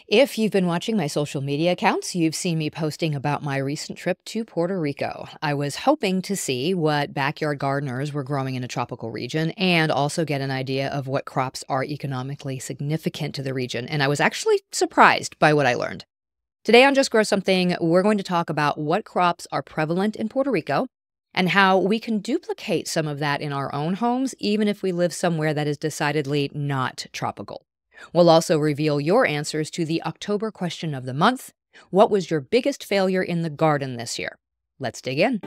If you've been watching my social media accounts, you've seen me posting about my recent trip to Puerto Rico. I was hoping to see what backyard gardeners were growing in a tropical region and also get an idea of what crops are economically significant to the region. And I was actually surprised by what I learned. Today on Just Grow Something, we're going to talk about what crops are prevalent in Puerto Rico and how we can duplicate some of that in our own homes, even if we live somewhere that is decidedly not tropical. We'll also reveal your answers to the October question of the month. What was your biggest failure in the garden this year? Let's dig in.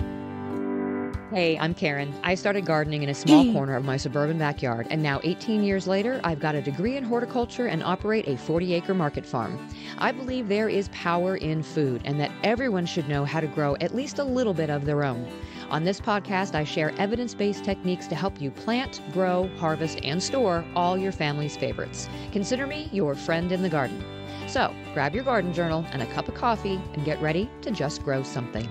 Hey, I'm Karen. I started gardening in a small corner of my suburban backyard, and now 18 years later, I've got a degree in horticulture and operate a 40-acre market farm. I believe there is power in food and that everyone should know how to grow at least a little bit of their own. On this podcast, I share evidence-based techniques to help you plant, grow, harvest, and store all your family's favorites. Consider me your friend in the garden. So, grab your garden journal and a cup of coffee and get ready to just grow something.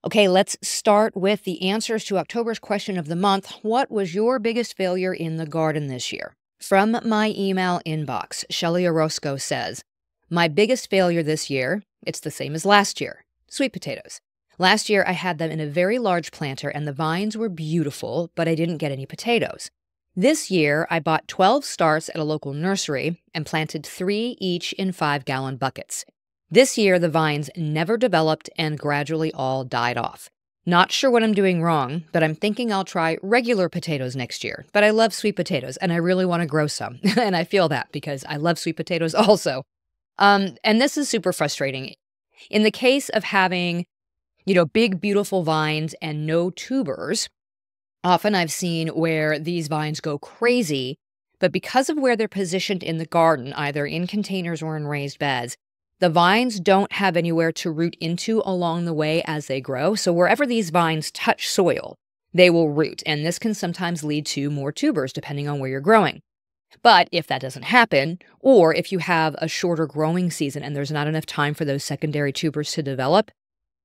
Okay, let's start with the answers to October's question of the month. What was your biggest failure in the garden this year? From my email inbox, Shelly Orozco says, my biggest failure this year, it's the same as last year, sweet potatoes. Last year, I had them in a very large planter and the vines were beautiful, but I didn't get any potatoes. This year, I bought 12 starts at a local nursery and planted 3 each in 5-gallon buckets. This year, the vines never developed and gradually all died off. Not sure what I'm doing wrong, but I'm thinking I'll try regular potatoes next year. But I love sweet potatoes, and I really want to grow some. And I feel that because I love sweet potatoes also. And this is super frustrating. In the case of having, big, beautiful vines and no tubers, often I've seen where these vines go crazy, but because of where they're positioned in the garden, either in containers or in raised beds, the vines don't have anywhere to root into along the way as they grow, so wherever these vines touch soil, they will root, and this can sometimes lead to more tubers depending on where you're growing. But if that doesn't happen, or if you have a shorter growing season and there's not enough time for those secondary tubers to develop,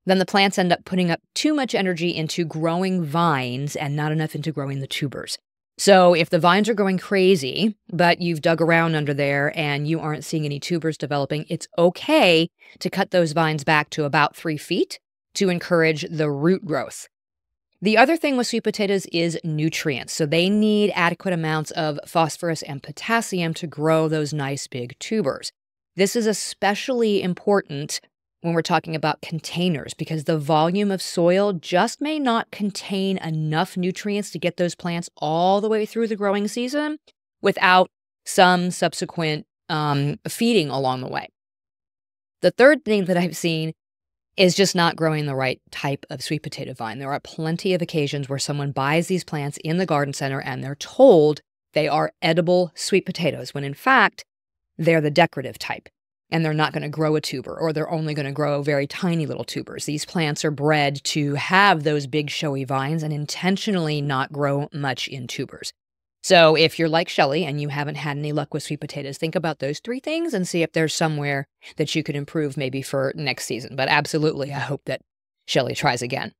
then the plants end up putting up too much energy into growing vines and not enough into growing the tubers. So if the vines are going crazy, but you've dug around under there and you aren't seeing any tubers developing, it's okay to cut those vines back to about 3 feet to encourage the root growth. The other thing with sweet potatoes is nutrients. So they need adequate amounts of phosphorus and potassium to grow those nice big tubers. This is especially important when we're talking about containers because the volume of soil just may not contain enough nutrients to get those plants all the way through the growing season without some subsequent feeding along the way. The third thing that I've seen is just not growing the right type of sweet potato vine. There are plenty of occasions where someone buys these plants in the garden center and they're told they are edible sweet potatoes, when in fact, they're the decorative type. And they're not going to grow a tuber, or they're only going to grow very tiny little tubers. These plants are bred to have those big showy vines and intentionally not grow much in tubers. So if you're like Shelly and you haven't had any luck with sweet potatoes, think about those 3 things and see if there's somewhere that you could improve maybe for next season. But absolutely, I hope that Shelly tries again.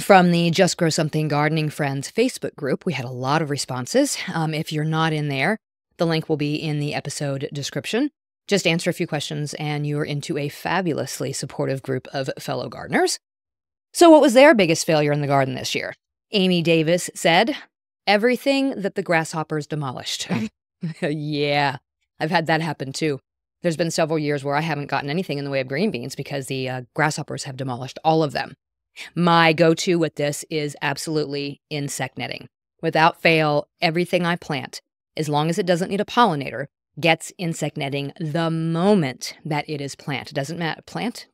From the Just Grow Something Gardening Friends Facebook group, we had a lot of responses. If you're not in there, the link will be in the episode description. Just answer a few questions and you're into a fabulously supportive group of fellow gardeners. So what was their biggest failure in the garden this year? Amy Davis said, everything that the grasshoppers demolished. Yeah, I've had that happen too. There's been several years where I haven't gotten anything in the way of green beans because the grasshoppers have demolished all of them. My go-to with this is absolutely insect netting. Without fail, everything I plant, as long as it doesn't need a pollinator, gets insect netting the moment that it is planted. It doesn't matter,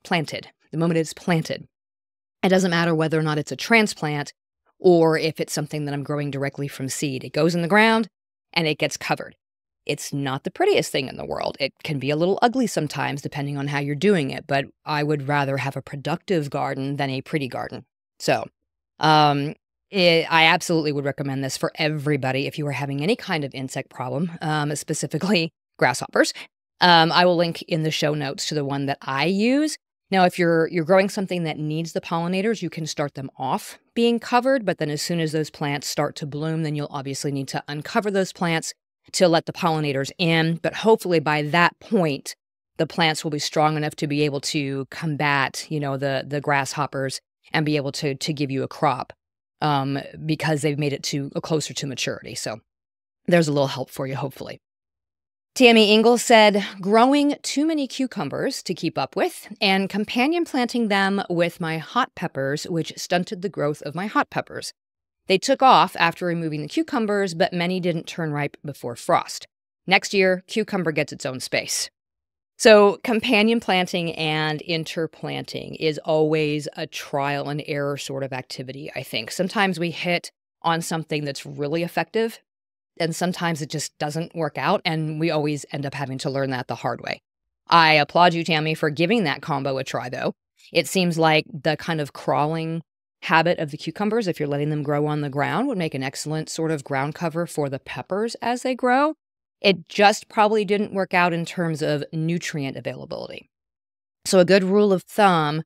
planted. The moment it's planted. It doesn't matter whether or not it's a transplant or if it's something that I'm growing directly from seed. It goes in the ground and it gets covered. It's not the prettiest thing in the world. It can be a little ugly sometimes depending on how you're doing it, but I would rather have a productive garden than a pretty garden. So, I absolutely would recommend this for everybody if you are having any kind of insect problem, specifically grasshoppers. I will link in the show notes to the one that I use. Now, if you're growing something that needs the pollinators, you can start them off being covered, but then as soon as those plants start to bloom, then you'll obviously need to uncover those plants to let the pollinators in. But hopefully by that point, the plants will be strong enough to be able to combat, the grasshoppers and be able to give you a crop, because they've made it to closer to maturity. So there's a little help for you, hopefully. Tammy Ingalls said, growing too many cucumbers to keep up with and companion planting them with my hot peppers, which stunted the growth of my hot peppers. They took off after removing the cucumbers, but many didn't turn ripe before frost. Next year, cucumber gets its own space. So companion planting and interplanting is always a trial and error sort of activity, I think. Sometimes we hit on something that's really effective, and sometimes it just doesn't work out, and we always end up having to learn that the hard way. I applaud you, Tammy, for giving that combo a try, though. It seems like the kind of crawling habit of the cucumbers, if you're letting them grow on the ground, would make an excellent sort of ground cover for the peppers as they grow. It just probably didn't work out in terms of nutrient availability. So a good rule of thumb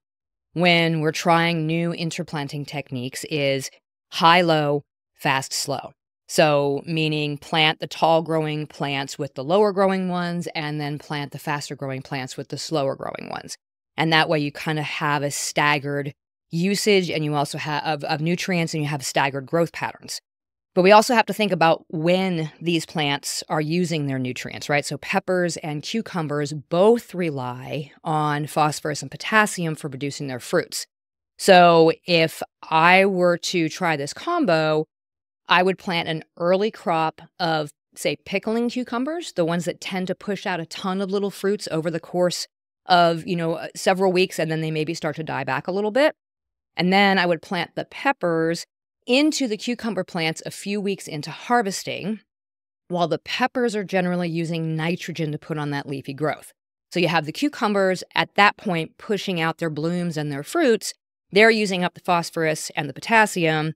when we're trying new interplanting techniques is high-low, fast-slow. So meaning plant the tall-growing plants with the lower-growing ones and then plant the faster-growing plants with the slower-growing ones. And that way you kind of have a staggered usage and you also have of nutrients and you have staggered growth patterns. But we also have to think about when these plants are using their nutrients, right? So peppers and cucumbers both rely on phosphorus and potassium for producing their fruits. So if I were to try this combo, I would plant an early crop of, say, pickling cucumbers, the ones that tend to push out a ton of little fruits over the course of, several weeks, and then they maybe start to die back a little bit. And then I would plant the peppers into the cucumber plants a few weeks into harvesting, while the peppers are generally using nitrogen to put on that leafy growth. So you have the cucumbers at that point pushing out their blooms and their fruits. They're using up the phosphorus and the potassium.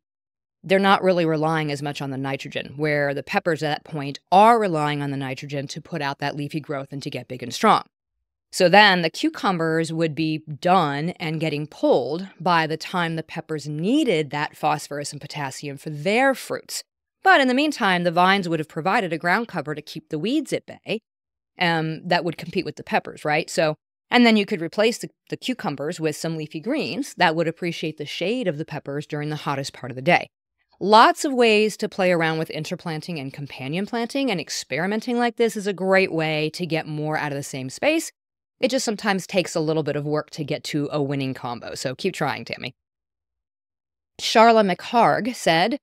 They're not really relying as much on the nitrogen, where the peppers at that point are relying on the nitrogen to put out that leafy growth and to get big and strong. So then the cucumbers would be done and getting pulled by the time the peppers needed that phosphorus and potassium for their fruits. But in the meantime, the vines would have provided a ground cover to keep the weeds at bay that would compete with the peppers, right? And then you could replace the cucumbers with some leafy greens that would appreciate the shade of the peppers during the hottest part of the day. Lots of ways to play around with interplanting and companion planting, and experimenting like this is a great way to get more out of the same space. It just sometimes takes a little bit of work to get to a winning combo, so keep trying, Tammy. Charla McHarg said,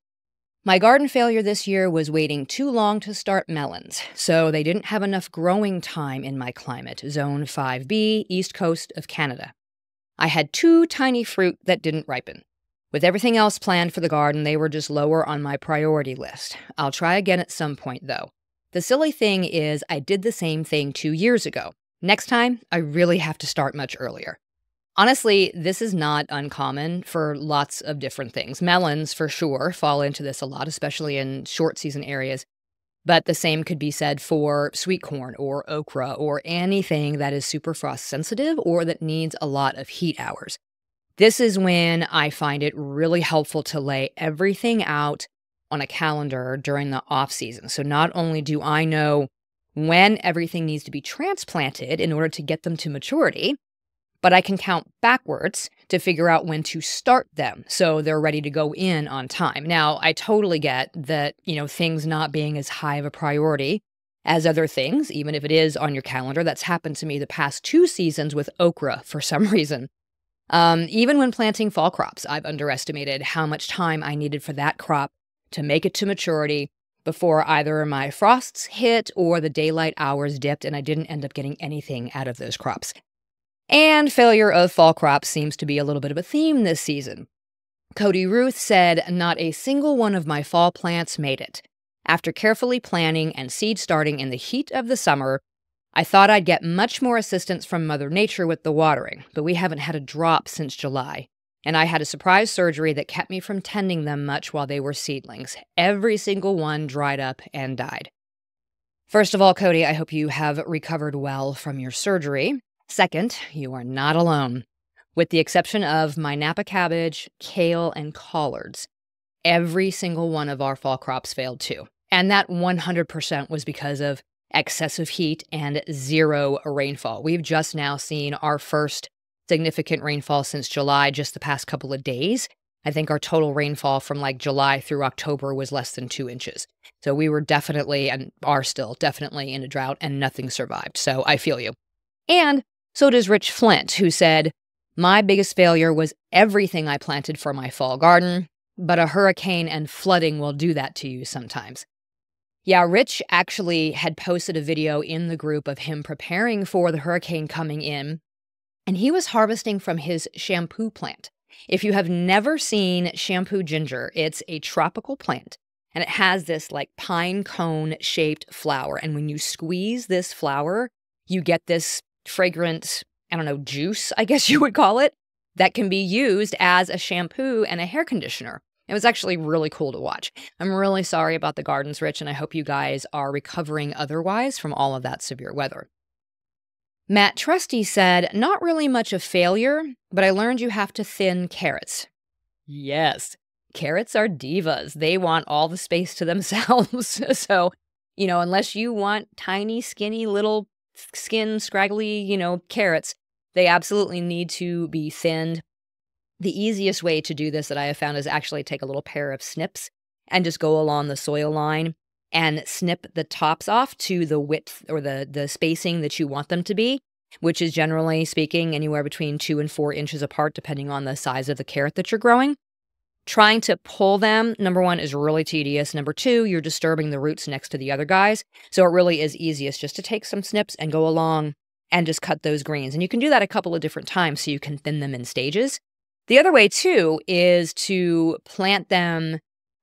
my garden failure this year was waiting too long to start melons, so they didn't have enough growing time in my climate, Zone 5B, east coast of Canada. I had 2 tiny fruit that didn't ripen. With everything else planned for the garden, they were just lower on my priority list. I'll try again at some point, though. The silly thing is I did the same thing 2 years ago. Next time, I really have to start much earlier. Honestly, this is not uncommon for lots of different things. Melons, for sure, fall into this a lot, especially in short season areas. But the same could be said for sweet corn or okra or anything that is super frost sensitive or that needs a lot of heat hours. This is when I find it really helpful to lay everything out on a calendar during the off season. So not only do I know when everything needs to be transplanted in order to get them to maturity, but I can count backwards to figure out when to start them so they're ready to go in on time. Now, I totally get that, things not being as high of a priority as other things, even if it is on your calendar. That's happened to me the past 2 seasons with okra for some reason. Even when planting fall crops, I've underestimated how much time I needed for that crop to make it to maturity before either my frosts hit or the daylight hours dipped, and I didn't end up getting anything out of those crops. And failure of fall crops seems to be a little bit of a theme this season. Cody Ruth said, not a single one of my fall plants made it. After carefully planning and seed starting in the heat of the summer, I thought I'd get much more assistance from Mother Nature with the watering, but we haven't had a drop since July. And I had a surprise surgery that kept me from tending them much while they were seedlings. Every single one dried up and died. First of all, Cody, I hope you have recovered well from your surgery. Second, you are not alone. With the exception of my Napa cabbage, kale, and collards, every single one of our fall crops failed too. And that 100% was because of excessive heat and zero rainfall. We've just now seen our first significant rainfall since July, just the past couple of days. I think our total rainfall from like July through October was less than 2 inches. So we were definitely and are still definitely in a drought and nothing survived. So I feel you. And so does Rich Flint, who said, my biggest failure was everything I planted for my fall garden, but a hurricane and flooding will do that to you sometimes. Yeah, Rich actually had posted a video in the group of him preparing for the hurricane coming in, and he was harvesting from his shampoo plant. If you have never seen shampoo ginger, it's a tropical plant, and it has this like pine cone shaped flower. And when you squeeze this flower, you get this fragrant, I don't know, juice, I guess you would call it, that can be used as a shampoo and a hair conditioner. It was actually really cool to watch. I'm really sorry about the gardens, Rich, and I hope you guys are recovering otherwise from all of that severe weather. Matt Trusty said, not really much of failure, but I learned you have to thin carrots. Yes, carrots are divas. They want all the space to themselves. So, unless you want tiny, skinny, little skin, scraggly, carrots, they absolutely need to be thinned. The easiest way to do this that I have found is actually take a little pair of snips and just go along the soil line and snip the tops off to the width or the spacing that you want them to be, which is generally speaking anywhere between 2 and 4 inches apart, depending on the size of the carrot that you're growing. Trying to pull them, number one, is really tedious. Number two, you're disturbing the roots next to the other guys. So it really is easiest just to take some snips and go along and just cut those greens. And you can do that a couple of different times so you can thin them in stages. The other way, too, is to plant them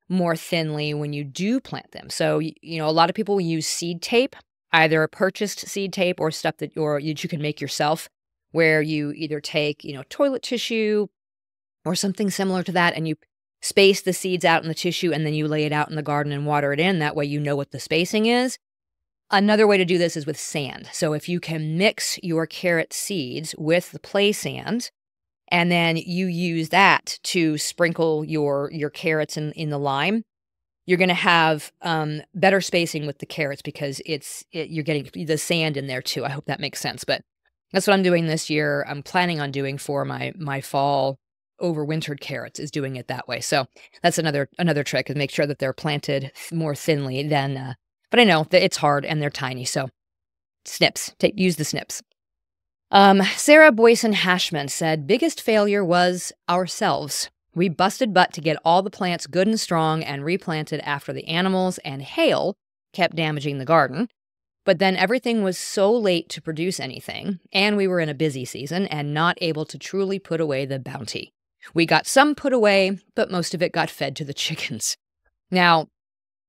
more thinly when you do plant them. So, a lot of people use seed tape, either purchased seed tape or stuff that you can make yourself, where you either take, toilet tissue or something similar to that, and you space the seeds out in the tissue, and then you lay it out in the garden and water it in. That way you know what the spacing is. Another way to do this is with sand. So if you can mix your carrot seeds with the play sand, and then you use that to sprinkle your carrots in the lime, you're going to have better spacing with the carrots because you're getting the sand in there too. I hope that makes sense. But that's what I'm doing this year. I'm planning on doing for my fall overwintered carrots, is doing it that way. So that's another trick, is make sure that they're planted more thinly than. But I know that it's hard and they're tiny, so snips. Use the snips. Sarah Boyson Hashman said, biggest failure was ourselves. We busted butt to get all the plants good and strong and replanted after the animals and hail kept damaging the garden. But then everything was so late to produce anything, and we were in a busy season and not able to truly put away the bounty. We got some put away, but most of it got fed to the chickens. Now,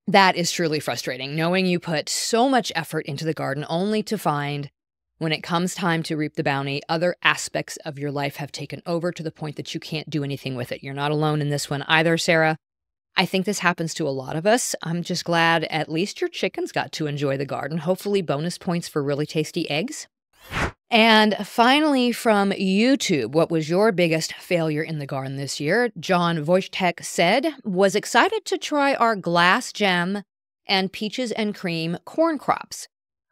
that is truly frustrating, knowing you put so much effort into the garden only to find, when it comes time to reap the bounty, other aspects of your life have taken over to the point that you can't do anything with it. You're not alone in this one either, Sarah. I think this happens to a lot of us. I'm just glad at least your chickens got to enjoy the garden. Hopefully bonus points for really tasty eggs. And finally, from YouTube, what was your biggest failure in the garden this year? John Wojtek said, was excited to try our glass gem and peaches and cream corn crops,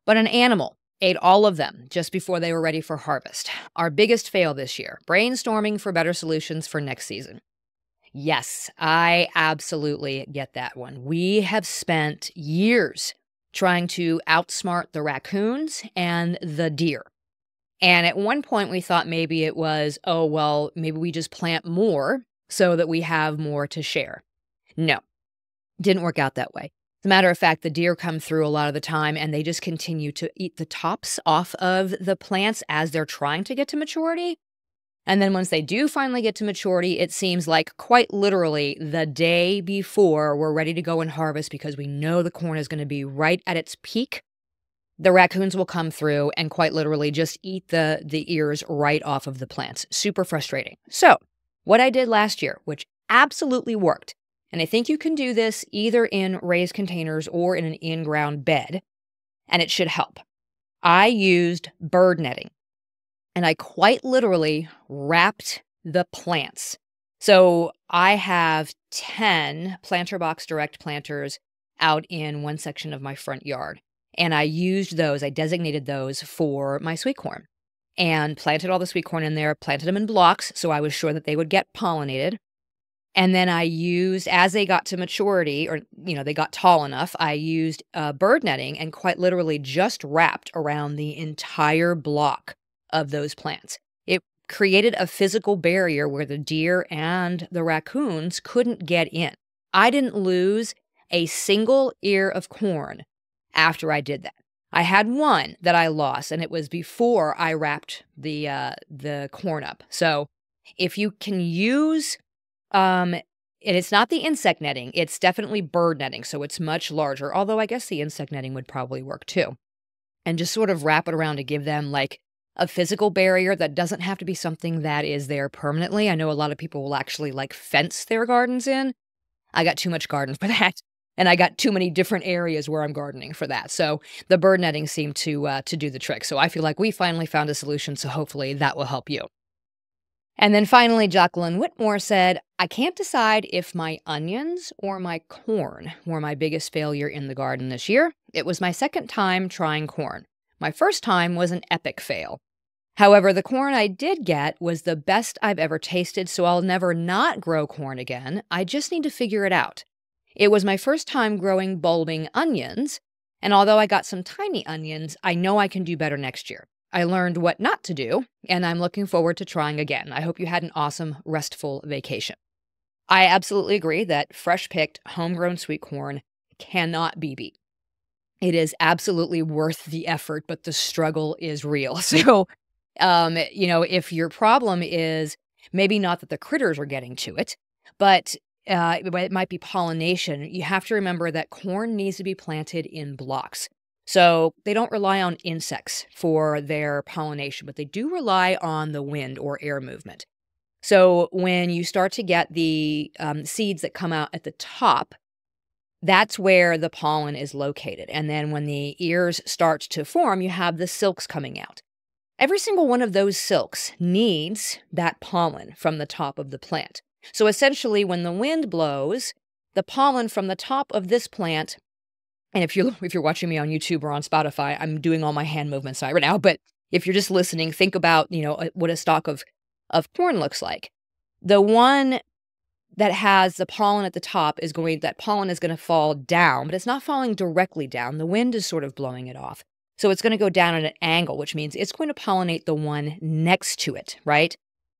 but an animal ate all of them just before they were ready for harvest. Our biggest fail this year, brainstorming for better solutions for next season. Yes, I absolutely get that one. We have spent years trying to outsmart the raccoons and the deer. And at one point we thought maybe it was, maybe we just plant more so that we have more to share. No, didn't work out that way. As a matter of fact, the deer come through a lot of the time and they just continue to eat the tops off of the plants as they're trying to get to maturity. And then once they do finally get to maturity, it seems like quite literally the day before we're ready to go and harvest, because we know the corn is going to be right at its peak, the raccoons will come through and quite literally just eat the ears right off of the plants. Super frustrating. So what I did last year, which absolutely worked, and I think you can do this either in raised containers or in an in-ground bed, and it should help. I used bird netting. and I quite literally wrapped the plants. So I have 10 Planter Box Direct planters out in one section of my front yard. And I used those, I designated those for my sweet corn and planted all the sweet corn in there, planted them in blocks so I was sure that they would get pollinated. And then I used, as they got to maturity or, they got tall enough, I used bird netting and quite literally just wrapped around the entire block of those plants. It created a physical barrier where the deer and the raccoons couldn't get in. I didn't lose a single ear of corn after I did that. I had one that I lost, and it was before I wrapped the corn up. So if you can use and it's not the insect netting, it's definitely bird netting, so it's much larger, although I guess the insect netting would probably work too. And just sort of wrap it around to give them, like, a physical barrier that doesn't have to be something that is there permanently. I know a lot of people will actually, like, fence their gardens in. I got too much garden for that, and I got too many different areas where I'm gardening for that, so the bird netting seemed to do the trick, so I feel like we finally found a solution, so hopefully that will help you. And then finally, Jacqueline Whitmore said, I can't decide if my onions or my corn were my biggest failure in the garden this year. It was my second time trying corn. My first time was an epic fail. However, the corn I did get was the best I've ever tasted, so I'll never not grow corn again. I just need to figure it out. It was my first time growing bulbing onions, and although I got some tiny onions, I know I can do better next year. I learned what not to do, and I'm looking forward to trying again. I hope you had an awesome, restful vacation. I absolutely agree that fresh-picked, homegrown sweet corn cannot be beat. It is absolutely worth the effort, but the struggle is real. So, if your problem is maybe not that the critters are getting to it, but it might be pollination, you have to remember that corn needs to be planted in blocks. So they don't rely on insects for their pollination, but they do rely on the wind or air movement. So when you start to get the seeds that come out at the top, that's where the pollen is located. And then when the ears start to form, you have the silks coming out. Every single one of those silks needs that pollen from the top of the plant. So essentially, when the wind blows, the pollen from the top of this plant, and if you're watching me on YouTube or on Spotify, I'm doing all my hand movements right now, but if you're just listening, think about, what a stalk of corn looks like. The one that has the pollen at the top that pollen is going to fall down, but it's not falling directly down. The wind is sort of blowing it off. So it's going to go down at an angle, which means it's going to pollinate the one next to it, right?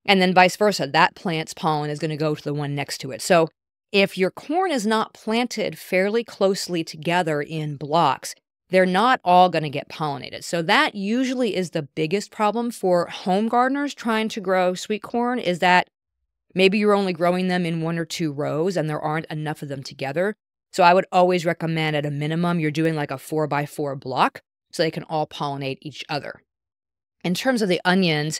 And then vice versa. That plant's pollen is going to go to the one next to it. So if your corn is not planted fairly closely together in blocks, they're not all going to get pollinated. So that usually is the biggest problem for home gardeners trying to grow sweet corn, is that maybe you're only growing them in 1 or 2 rows and there aren't enough of them together. So I would always recommend at a minimum you're doing like a 4x4 block so they can all pollinate each other. In terms of the onions,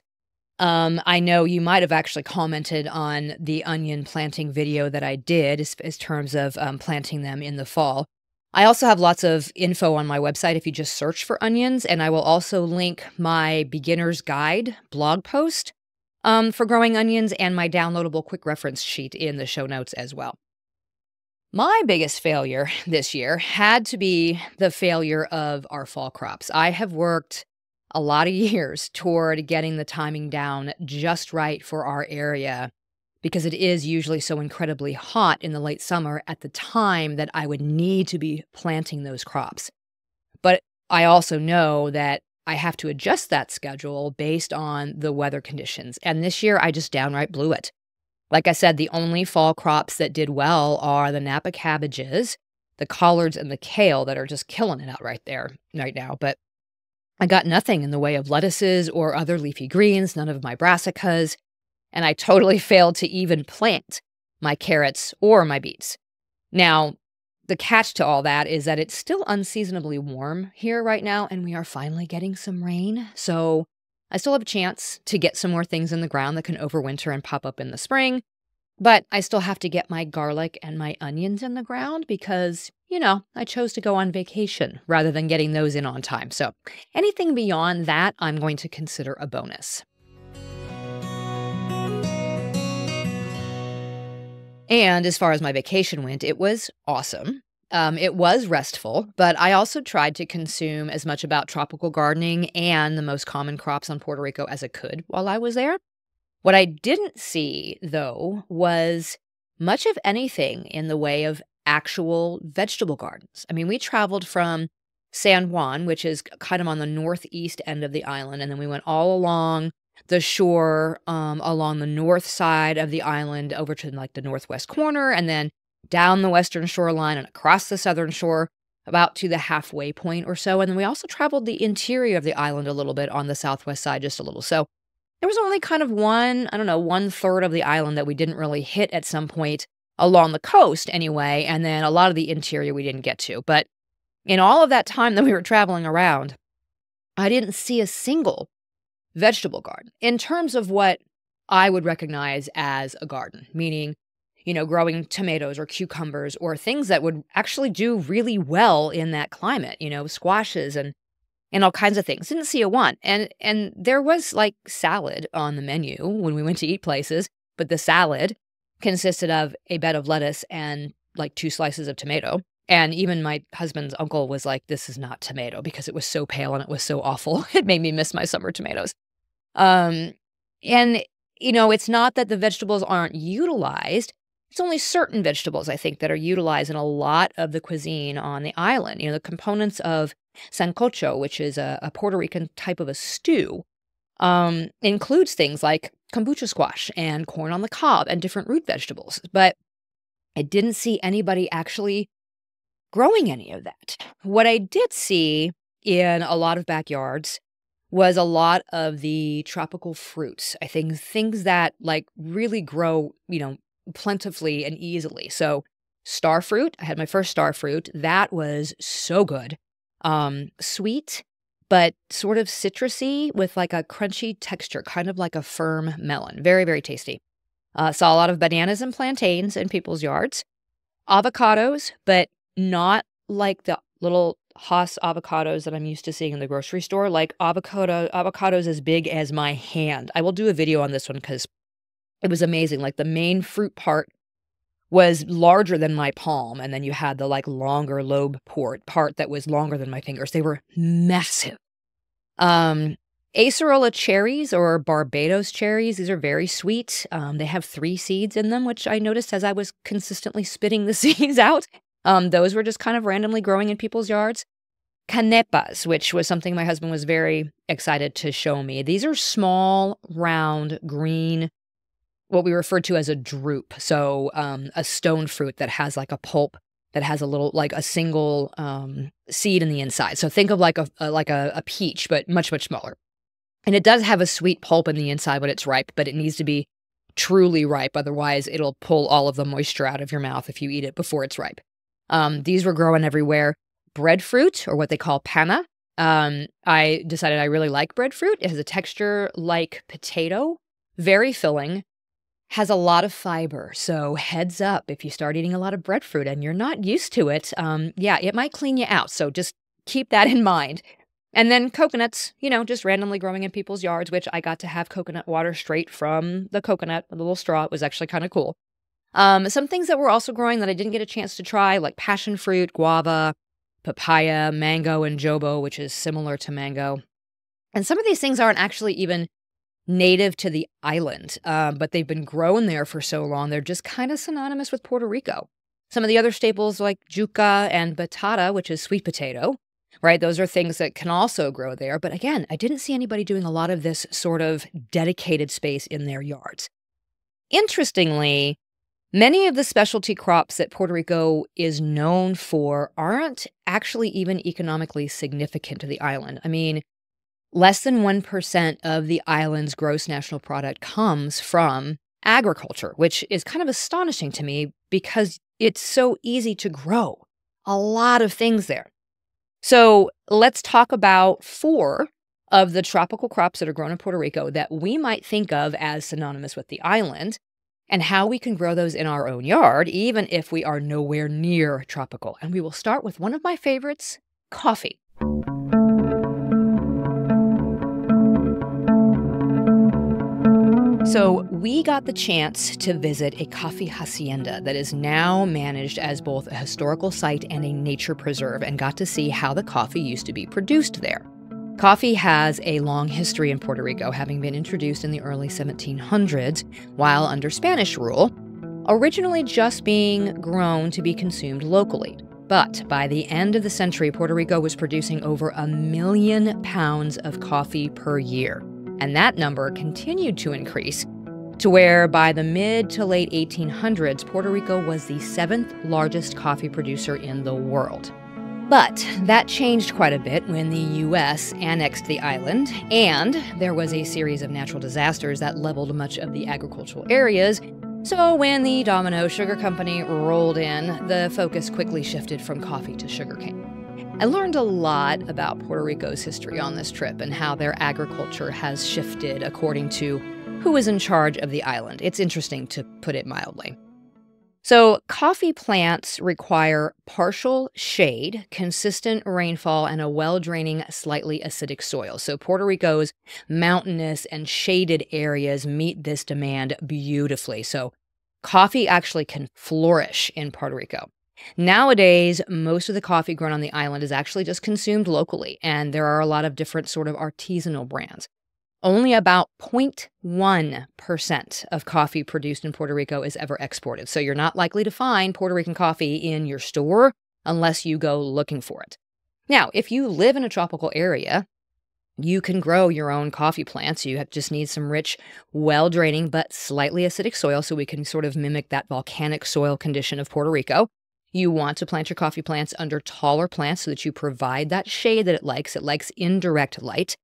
I know you might have actually commented on the onion planting video that I did as terms of planting them in the fall. I also have lots of info on my website if you just search for onions, and I will also link my beginner's guide blog post for growing onions and my downloadable quick reference sheet in the show notes as well. My biggest failure this year had to be the failure of our fall crops. I have worked a lot of years toward getting the timing down just right for our area because it is usually so incredibly hot in the late summer at the time that I would need to be planting those crops. But I also know that I have to adjust that schedule based on the weather conditions. And this year, I just downright blew it. Like I said, the only fall crops that did well are the Napa cabbages, the collards, and the kale that are just killing it out right now. But I got nothing in the way of lettuces or other leafy greens, none of my brassicas, and I totally failed to even plant my carrots or my beets. Now, the catch to all that is that it's still unseasonably warm here right now, and we are finally getting some rain. So I still have a chance to get some more things in the ground that can overwinter and pop up in the spring. But I still have to get my garlic and my onions in the ground because, I chose to go on vacation rather than getting those in on time. So anything beyond that, I'm going to consider a bonus. And as far as my vacation went, it was awesome. It was restful, but I also tried to consume as much about tropical gardening and the most common crops on Puerto Rico as I could while I was there. What I didn't see, though, was much of anything in the way of actual vegetable gardens. I mean, we traveled from San Juan, which is kind of on the northeast end of the island, and then we went all along the shore, along the north side of the island over to like the northwest corner, and then down the western shoreline and across the southern shore about to the halfway point or so. And then we also traveled the interior of the island a little bit on the southwest side, just a little. So there was only kind of one third of the island that we didn't really hit at some point along the coast anyway. And then a lot of the interior we didn't get to. But in all of that time that we were traveling around, I didn't see a single vegetable garden in terms of what I would recognize as a garden, meaning, growing tomatoes or cucumbers or things that would actually do really well in that climate, squashes and all kinds of things. Didn't see a one. And there was like salad on the menu when we went to eat places, but the salad consisted of a bed of lettuce and like 2 slices of tomato. And even my husband's uncle was like, this is not tomato because it was so pale and it was so awful. It made me miss my summer tomatoes. And it's not that the vegetables aren't utilized. It's only certain vegetables, I think, that are utilized in a lot of the cuisine on the island. The components of sancocho, which is a Puerto Rican type of a stew, includes things like kombucha squash and corn on the cob and different root vegetables. But I didn't see anybody actually growing any of that. What I did see in a lot of backyards was a lot of the tropical fruits. I think things that like really grow, plentifully and easily. So star fruit, I had my first star fruit. That was so good. Sweet, but sort of citrusy with like a crunchy texture, kind of like a firm melon. Very, very tasty. Saw a lot of bananas and plantains in people's yards. Avocados, but not like the little Haas avocados that I'm used to seeing in the grocery store, like avocados as big as my hand. I will do a video on this one because it was amazing. Like the main fruit part was larger than my palm, and then you had the like longer lobe part that was longer than my fingers. They were massive. Acerola cherries or Barbados cherries, these are very sweet. They have 3 seeds in them, which I noticed as I was consistently spitting the seeds out. Those were just kind of randomly growing in people's yards. Canepas, which was something my husband was very excited to show me. These are small, round, green, what we refer to as a drupe. So a stone fruit that has like a pulp that has a little, like a single seed in the inside. So think of like a peach, but much, much smaller. And it does have a sweet pulp in the inside when it's ripe, but it needs to be truly ripe. Otherwise, it'll pull all of the moisture out of your mouth if you eat it before it's ripe. These were growing everywhere. Breadfruit, or what they call panna. I decided I really like breadfruit. It has a texture like potato, very filling, has a lot of fiber. So heads up, if you start eating a lot of breadfruit and you're not used to it, it might clean you out. So just keep that in mind. And then coconuts, just randomly growing in people's yards, which I got to have coconut water straight from the coconut, a little straw. It was actually kind of cool. Some things that were also growing that I didn't get a chance to try, like passion fruit, guava, papaya, mango, and jobo, which is similar to mango. And some of these things aren't actually even native to the island, but they've been grown there for so long, they're just kind of synonymous with Puerto Rico. Some of the other staples like yuca and batata, which is sweet potato, right? Those are things that can also grow there. But again, I didn't see anybody doing a lot of this sort of dedicated space in their yards. Interestingly, many of the specialty crops that Puerto Rico is known for aren't actually even economically significant to the island. I mean, less than 1% of the island's gross national product comes from agriculture, which is kind of astonishing to me because it's so easy to grow a lot of things there. So let's talk about 4 of the tropical crops that are grown in Puerto Rico that we might think of as synonymous with the island. and how we can grow those in our own yard, even if we are nowhere near tropical. And we will start with one of my favorites, coffee. So we got the chance to visit a coffee hacienda that is now managed as both a historical site and a nature preserve, and got to see how the coffee used to be produced there. Coffee has a long history in Puerto Rico, having been introduced in the early 1700s while under Spanish rule, originally just being grown to be consumed locally. But by the end of the century, Puerto Rico was producing over 1 million pounds of coffee per year. And that number continued to increase to where by the mid to late 1800s, Puerto Rico was the 7th largest coffee producer in the world. But that changed quite a bit when the U.S. annexed the island, and there was a series of natural disasters that leveled much of the agricultural areas. So when the Domino Sugar Company rolled in, the focus quickly shifted from coffee to sugarcane. I learned a lot about Puerto Rico's history on this trip and how their agriculture has shifted according to who is in charge of the island. It's interesting, to put it mildly. So coffee plants require partial shade, consistent rainfall, and a well-draining, slightly acidic soil. So Puerto Rico's mountainous and shaded areas meet this demand beautifully. So coffee actually can flourish in Puerto Rico. Nowadays, most of the coffee grown on the island is actually just consumed locally, and there are a lot of different sort of artisanal brands. Only about 0.1% of coffee produced in Puerto Rico is ever exported. So you're not likely to find Puerto Rican coffee in your store unless you go looking for it. Now, if you live in a tropical area, you can grow your own coffee plants. You just need some rich, well-draining, but slightly acidic soil, so we can sort of mimic that volcanic soil condition of Puerto Rico. You want to plant your coffee plants under taller plants so that you provide that shade that it likes. It likes indirect light.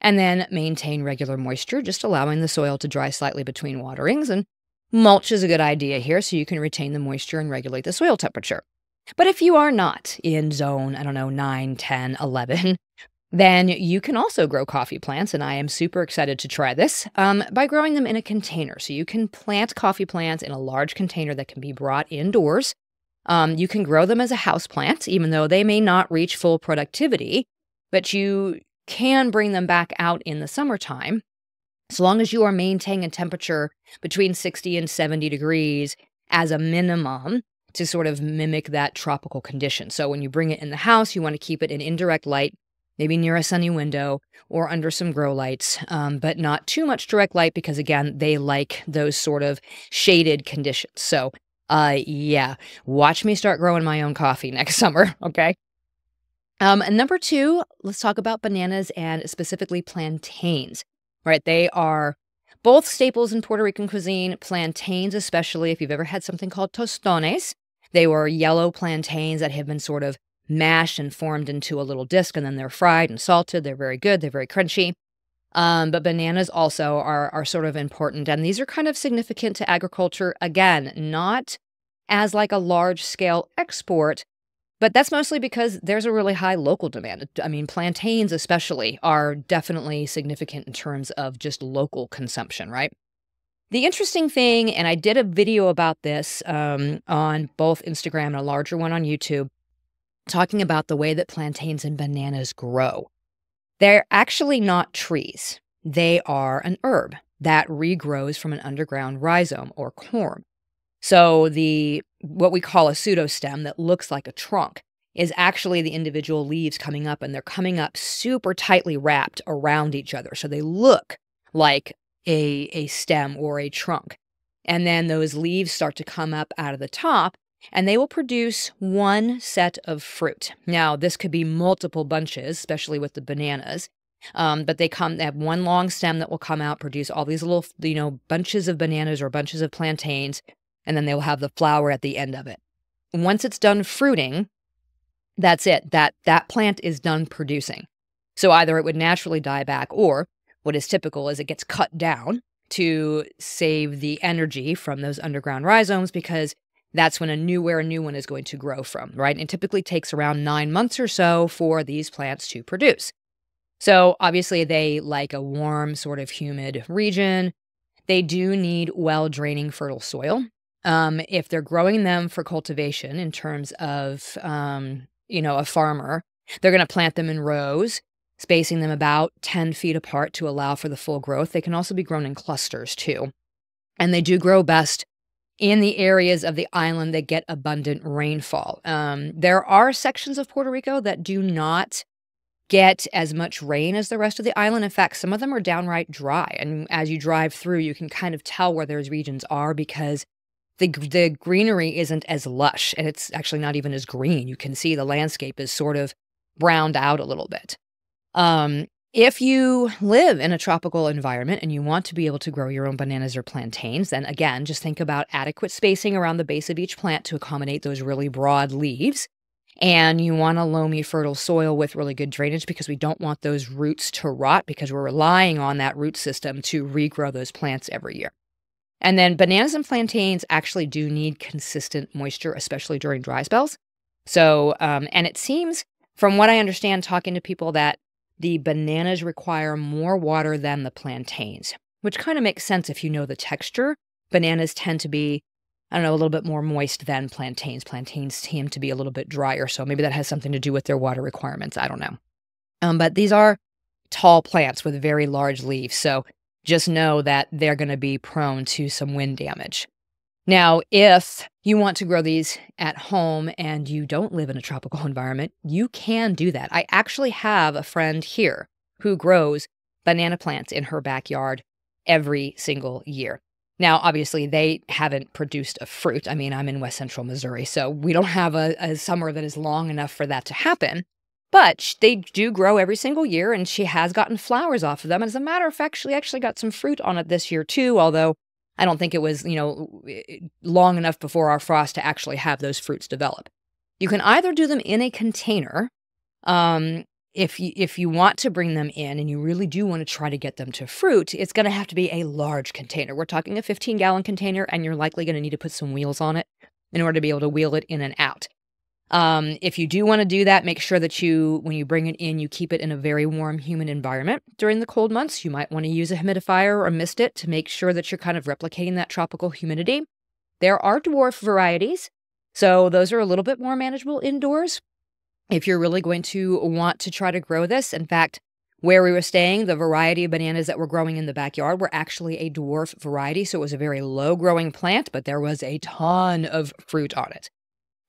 And then maintain regular moisture, just allowing the soil to dry slightly between waterings. And mulch is a good idea here, so you can retain the moisture and regulate the soil temperature. But if you are not in zone, 9, 10, 11, then you can also grow coffee plants, and I am super excited to try this, by growing them in a container. So you can plant coffee plants in a large container that can be brought indoors. You can grow them as a house plant, even though they may not reach full productivity, but you can bring them back out in the summertime, as long as you are maintaining a temperature between 60 and 70 degrees as a minimum to sort of mimic that tropical condition. So when you bring it in the house, you want to keep it in indirect light, maybe near a sunny window or under some grow lights, but not too much direct light because, again, they like those sort of shaded conditions. So, yeah, watch me start growing my own coffee next summer, okay? And number 2, let's talk about bananas and specifically plantains, right? They are both staples in Puerto Rican cuisine. Plantains, especially if you've ever had something called tostones. They were yellow plantains that have been sort of mashed and formed into a little disc, and then they're fried and salted. They're very good. They're very crunchy. But bananas also are sort of important, and these are kind of significant to agriculture. Again, not as like a large-scale export, but that's mostly because there's a really high local demand. I mean, plantains especially are definitely significant in terms of just local consumption, right? The interesting thing, and I did a video about this on both Instagram and a larger one on YouTube, talking about the way that plantains and bananas grow. They're actually not trees. They are an herb that regrows from an underground rhizome or corm. So what we call a pseudostem that looks like a trunk is actually the individual leaves coming up, and they're coming up super tightly wrapped around each other. So they look like a stem or a trunk. And then those leaves start to come up out of the top, and they will produce one set of fruit. Now, this could be multiple bunches, especially with the bananas. But they have one long stem that will come out, produce all these little, bunches of bananas or bunches of plantains, and then they'll have the flower at the end of it. Once it's done fruiting, that's it. That plant is done producing. So either it would naturally die back, or what is typical is it gets cut down to save the energy from those underground rhizomes, because that's where a new one is going to grow from, right? And it typically takes around 9 months or so for these plants to produce. So obviously they like a warm, sort of humid region. They do need well-draining fertile soil. If they're growing them for cultivation in terms of, a farmer, they're going to plant them in rows, spacing them about 10 feet apart to allow for the full growth. They can also be grown in clusters too. And they do grow best in the areas of the island that get abundant rainfall. There are sections of Puerto Rico that do not get as much rain as the rest of the island. In fact, some of them are downright dry. And as you drive through, you can kind of tell where those regions are because the greenery isn't as lush, and it's actually not even as green. You can see the landscape is sort of browned out a little bit. If you live in a tropical environment and you want to be able to grow your own bananas or plantains, then again, just think about adequate spacing around the base of each plant to accommodate those really broad leaves. And you want a loamy, fertile soil with really good drainage because we don't want those roots to rot because we're relying on that root system to regrow those plants every year. And then bananas and plantains actually do need consistent moisture, especially during dry spells. So, and it seems, from what I understand, talking to people, that the bananas require more water than the plantains, which kind of makes sense if you know the texture. Bananas tend to be, a little bit more moist than plantains. Plantains tend to be a little bit drier, so maybe that has something to do with their water requirements. I don't know. But these are tall plants with very large leaves, so just know that they're going to be prone to some wind damage. Now, if you want to grow these at home and you don't live in a tropical environment, you can do that. I actually have a friend here who grows banana plants in her backyard every single year. Now, obviously, they haven't produced a fruit. I mean, I'm in West Central Missouri, so we don't have a summer that is long enough for that to happen. But they do grow every single year, and she has gotten flowers off of them. As a matter of fact, she actually got some fruit on it this year, too, although I don't think it was, long enough before our frost to actually have those fruits develop. You can either do them in a container, if you want to bring them in and you really do want to try to get them to fruit, it's going to have to be a large container. We're talking a 15-gallon container, and you're likely going to need to put some wheels on it in order to be able to wheel it in and out. If you do want to do that, make sure that when you bring it in, you keep it in a very warm, humid environment. During the cold months, you might want to use a humidifier or a mist it to make sure that you're kind of replicating that tropical humidity. There are dwarf varieties, so those are a little bit more manageable indoors if you're really going to want to try to grow this. In fact, where we were staying, the variety of bananas that were growing in the backyard were actually a dwarf variety, so it was a very low-growing plant, but there was a ton of fruit on it.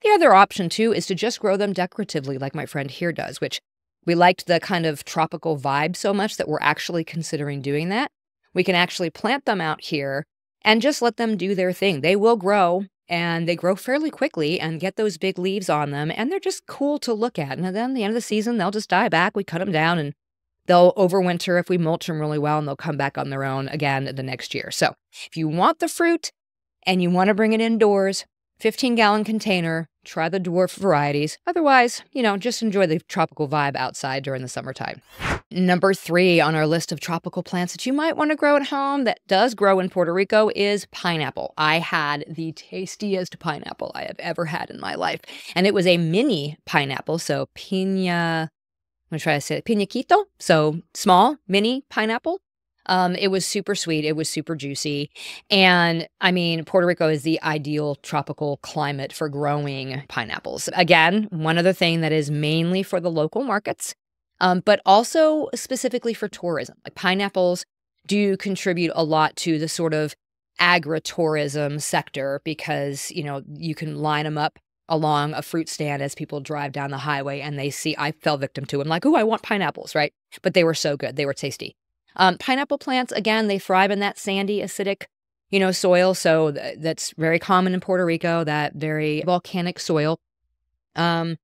The other option, too, is to just grow them decoratively like my friend here does, which we liked the kind of tropical vibe so much that we're actually considering doing that. We can actually plant them out here and just let them do their thing. They will grow, and they grow fairly quickly and get those big leaves on them, and they're just cool to look at. And then at the end of the season, they'll just die back. We cut them down, and they'll overwinter if we mulch them really well, and they'll come back on their own again the next year. So if you want the fruit and you want to bring it indoors, 15-gallon container, try the dwarf varieties. Otherwise, just enjoy the tropical vibe outside during the summertime. Number 3 on our list of tropical plants that you might want to grow at home that does grow in Puerto Rico is pineapple. I had the tastiest pineapple I have ever had in my life. And it was a mini pineapple, so piña, I'm going to try to say it, piñaquito, so small, mini pineapple. It was super sweet. It was super juicy. And I mean, Puerto Rico is the ideal tropical climate for growing pineapples. Again, one other thing that is mainly for the local markets, but also specifically for tourism. Like pineapples do contribute a lot to the sort of agritourism sector because, you can line them up along a fruit stand as people drive down the highway and they see, I fell victim to them, like, oh, I want pineapples, right? But they were so good. They were tasty. Pineapple plants, again, they thrive in that sandy, acidic, soil. So that's very common in Puerto Rico, that very volcanic soil. And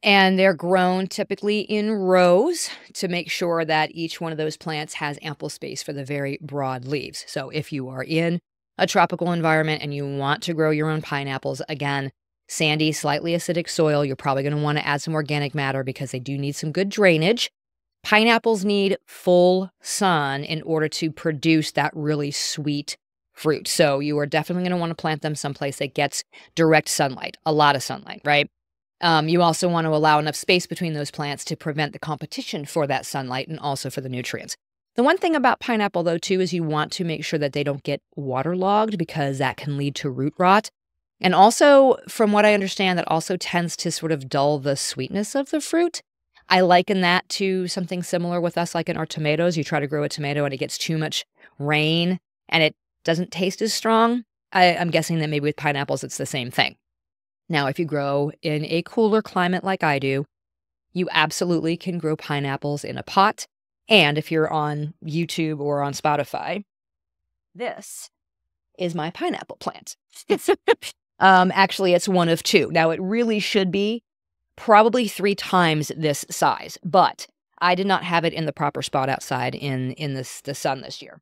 they're grown typically in rows to make sure that each one of those plants has ample space for the very broad leaves. So if you are in a tropical environment and you want to grow your own pineapples, again, sandy, slightly acidic soil, you're probably going to want to add some organic matter because they do need some good drainage. Pineapples need full sun in order to produce that really sweet fruit. So you are definitely going to want to plant them someplace that gets direct sunlight, a lot of sunlight, right? You also want to allow enough space between those plants to prevent the competition for that sunlight and also for the nutrients. The one thing about pineapple, though, too, is you want to make sure that they don't get waterlogged because that can lead to root rot. And also, from what I understand, that also tends to sort of dull the sweetness of the fruit. I liken that to something similar with us, like in our tomatoes. You try to grow a tomato and it gets too much rain and it doesn't taste as strong. I'm guessing that maybe with pineapples, it's the same thing. Now, if you grow in a cooler climate like I do, you absolutely can grow pineapples in a pot. And if you're on YouTube or on Spotify, this is my pineapple plant. Actually, it's one of two. Now, it really should be probably 3 times this size, but I did not have it in the proper spot outside in the sun this year.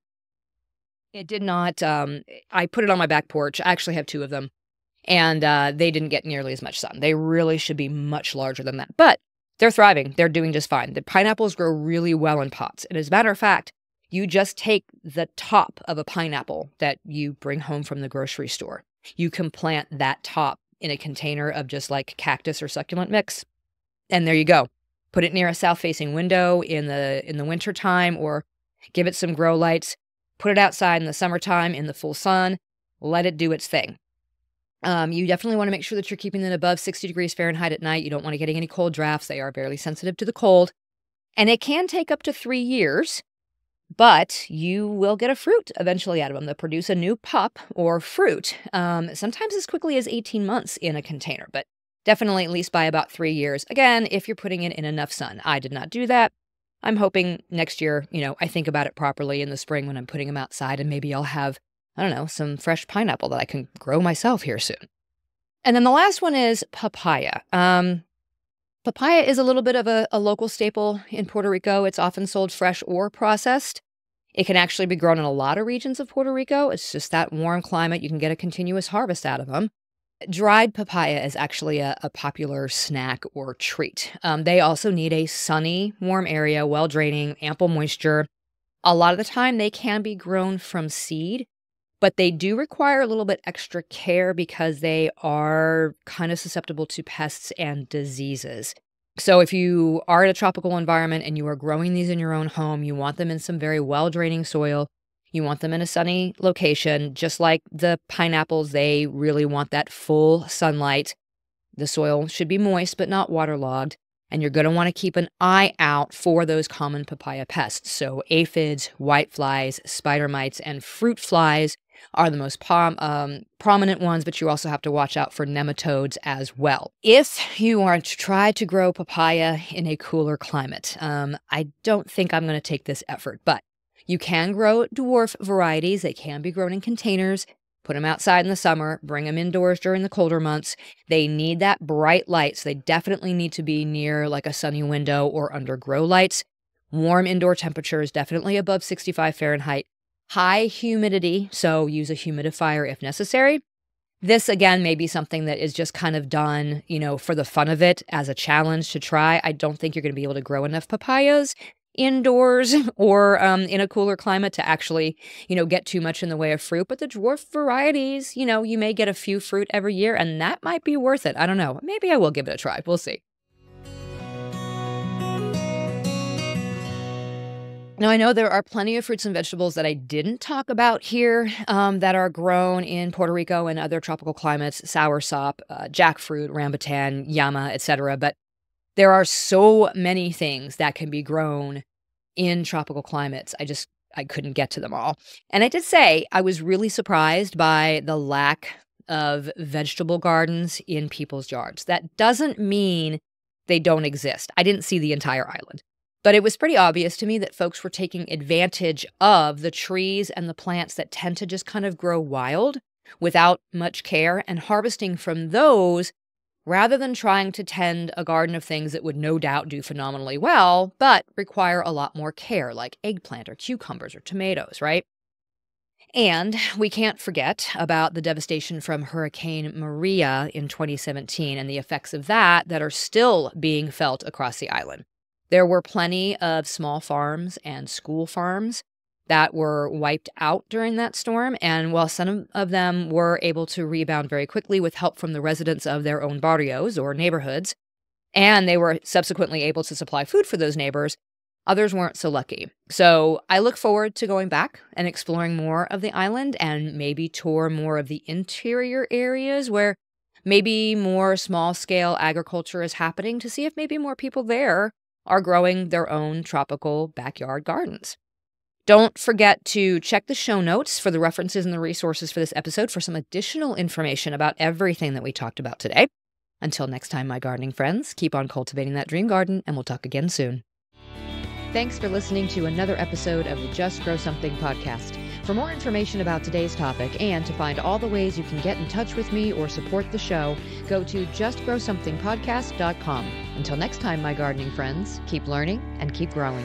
It did not. I put it on my back porch. I actually have 2 of them, and they didn't get nearly as much sun. They really should be much larger than that, but they're thriving. They're doing just fine. The pineapples grow really well in pots. And as a matter of fact, you just take the top of a pineapple that you bring home from the grocery store. You can plant that top in a container of just like cactus or succulent mix. And there you go. Put it near a south-facing window in the wintertime, or give it some grow lights. Put it outside in the summertime in the full sun. Let it do its thing. You definitely want to make sure that you're keeping them above 60 degrees Fahrenheit at night. You don't want to get any cold drafts. They are barely sensitive to the cold. And it can take up to 3 years, but you will get a fruit eventually out of them. They'll produce a new pup or fruit, sometimes as quickly as 18 months in a container, but definitely at least by about 3 years. Again, if you're putting it in enough sun. I did not do that. I'm hoping next year, I think about it properly in the spring when I'm putting them outside, and maybe I'll have, I don't know, some fresh pineapple that I can grow myself here soon. And then the last one is papaya. Papaya is a little bit of a local staple in Puerto Rico. It's often sold fresh or processed. It can actually be grown in a lot of regions of Puerto Rico. It's just that warm climate. You can get a continuous harvest out of them. Dried papaya is actually a popular snack or treat. They also need a sunny, warm area, well-draining, ample moisture. A lot of the time, they can be grown from seed, but they do require a little bit extra care because they are kind of susceptible to pests and diseases. So if you are in a tropical environment and you are growing these in your own home, you want them in some very well-draining soil. You want them in a sunny location. Just like the pineapples, they really want that full sunlight. The soil should be moist but not waterlogged. And you're going to want to keep an eye out for those common papaya pests. So aphids, whiteflies, spider mites, and fruit flies are the most prominent ones, but you also have to watch out for nematodes as well. If you are to try to grow papaya in a cooler climate, I don't think I'm going to take this effort, but you can grow dwarf varieties. They can be grown in containers. Put them outside in the summer, bring them indoors during the colder months. They need that bright light, so they definitely need to be near like a sunny window or under grow lights. Warm indoor temperatures, definitely above 65 Fahrenheit. High humidity, so use a humidifier if necessary. This, again, may be something that is just kind of done, for the fun of it as a challenge to try. I don't think you're going to be able to grow enough papayas indoors or in a cooler climate to actually, get too much in the way of fruit. But the dwarf varieties, you may get a few fruit every year, and that might be worth it. I don't know. Maybe I will give it a try. We'll see. Now, I know there are plenty of fruits and vegetables that I didn't talk about here that are grown in Puerto Rico and other tropical climates: soursop, jackfruit, rambutan, llama, etc. But there are so many things that can be grown in tropical climates. I couldn't get to them all. And I did say I was really surprised by the lack of vegetable gardens in people's yards. That doesn't mean they don't exist. I didn't see the entire island. But it was pretty obvious to me that folks were taking advantage of the trees and the plants that tend to just kind of grow wild without much care and harvesting from those rather than trying to tend a garden of things that would no doubt do phenomenally well, but require a lot more care, like eggplant or cucumbers or tomatoes, right? And we can't forget about the devastation from Hurricane Maria in 2017 and the effects of that are still being felt across the island. There were plenty of small farms and school farms that were wiped out during that storm, and while some of them were able to rebound very quickly with help from the residents of their own barrios or neighborhoods, and they were subsequently able to supply food for those neighbors, Others weren't so lucky. So I look forward to going back and exploring more of the island and maybe tour more of the interior areas where maybe more small scale agriculture is happening to see if maybe more people there are growing their own tropical backyard gardens. Don't forget to check the show notes for the references and the resources for this episode for some additional information about everything that we talked about today. Until next time, my gardening friends, keep on cultivating that dream garden, and we'll talk again soon. Thanks for listening to another episode of the Just Grow Something podcast. For more information about today's topic and to find all the ways you can get in touch with me or support the show, go to justgrowsomethingpodcast.com. Until next time, my gardening friends, keep learning and keep growing.